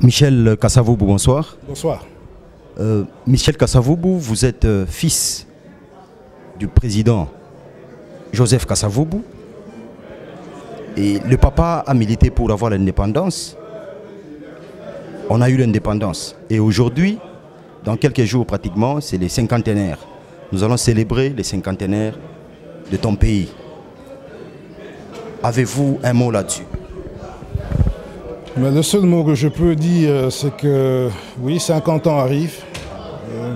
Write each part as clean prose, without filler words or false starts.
Michel Kassavoubou, bonsoir. Bonsoir. Michel Kassavoubou, vous êtes fils du président Joseph Kassavoubou. Et le papa a milité pour avoir l'indépendance. On a eu l'indépendance. Et aujourd'hui, dans quelques jours pratiquement, c'est les cinquantenaires. Nous allons célébrer les cinquantenaires de ton pays. Avez-vous un mot là-dessus? Le seul mot que je peux dire, c'est que oui, 50 ans arrivent.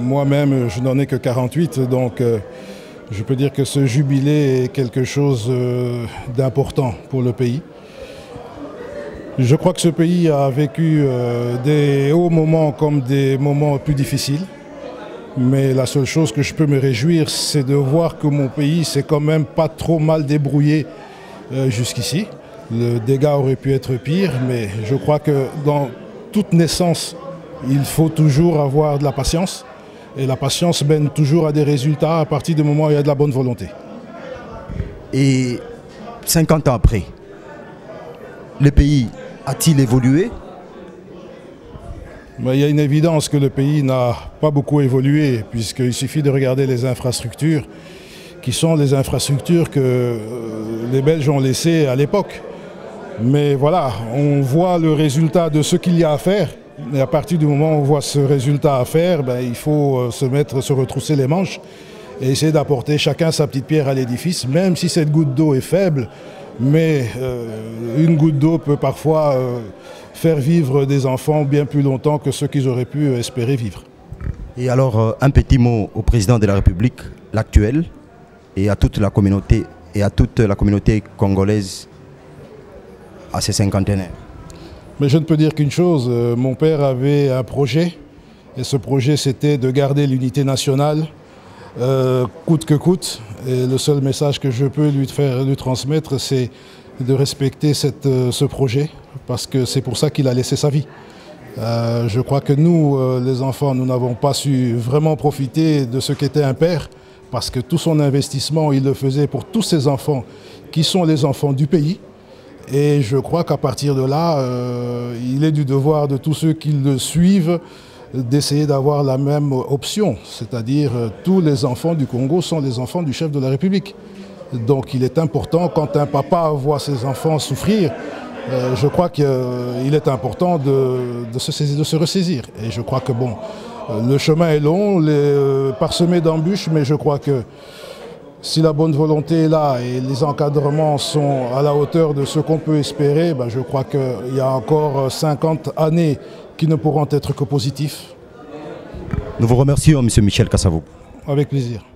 Moi-même, je n'en ai que 48, donc je peux dire que ce jubilé est quelque chose d'important pour le pays. Je crois que ce pays a vécu des hauts moments comme des moments plus difficiles. Mais la seule chose que je peux me réjouir, c'est de voir que mon pays s'est quand même pas trop mal débrouillé jusqu'ici. Le dégât aurait pu être pire, mais je crois que dans toute naissance, il faut toujours avoir de la patience. Et la patience mène toujours à des résultats à partir du moment où il y a de la bonne volonté. Et 50 ans après, le pays a-t-il évolué? Il y a une évidence que le pays n'a pas beaucoup évolué, puisqu'il suffit de regarder les infrastructures, qui sont les infrastructures que les Belges ont laissées à l'époque. Mais voilà, on voit le résultat de ce qu'il y a à faire. Et à partir du moment où on voit ce résultat à faire, il faut se retrousser les manches et essayer d'apporter chacun sa petite pierre à l'édifice, même si cette goutte d'eau est faible. Mais une goutte d'eau peut parfois faire vivre des enfants bien plus longtemps que ceux qu'ils auraient pu espérer vivre. Et alors, un petit mot au président de la République, l'actuel, et à toute la communauté congolaise, à ces cinquantenaires. Mais je ne peux dire qu'une chose, mon père avait un projet, et ce projet c'était de garder l'unité nationale, coûte que coûte. Et le seul message que je peux lui transmettre, c'est de respecter ce projet, parce que c'est pour ça qu'il a laissé sa vie. Je crois que nous, les enfants, nous n'avons pas su vraiment profiter de ce qu'était un père, parce que tout son investissement, il le faisait pour tous ses enfants, qui sont les enfants du pays. Et je crois qu'à partir de là, il est du devoir de tous ceux qui le suivent d'essayer d'avoir la même option. C'est-à-dire tous les enfants du Congo sont les enfants du chef de la République. Donc il est important, quand un papa voit ses enfants souffrir, je crois qu'il est important de se ressaisir. Et je crois que bon, le chemin est long, parsemé d'embûches, mais je crois que si la bonne volonté est là et les encadrements sont à la hauteur de ce qu'on peut espérer, je crois qu'il y a encore 50 années qui ne pourront être que positifs. Nous vous remercions, M. Michel Kassavoubou. Avec plaisir.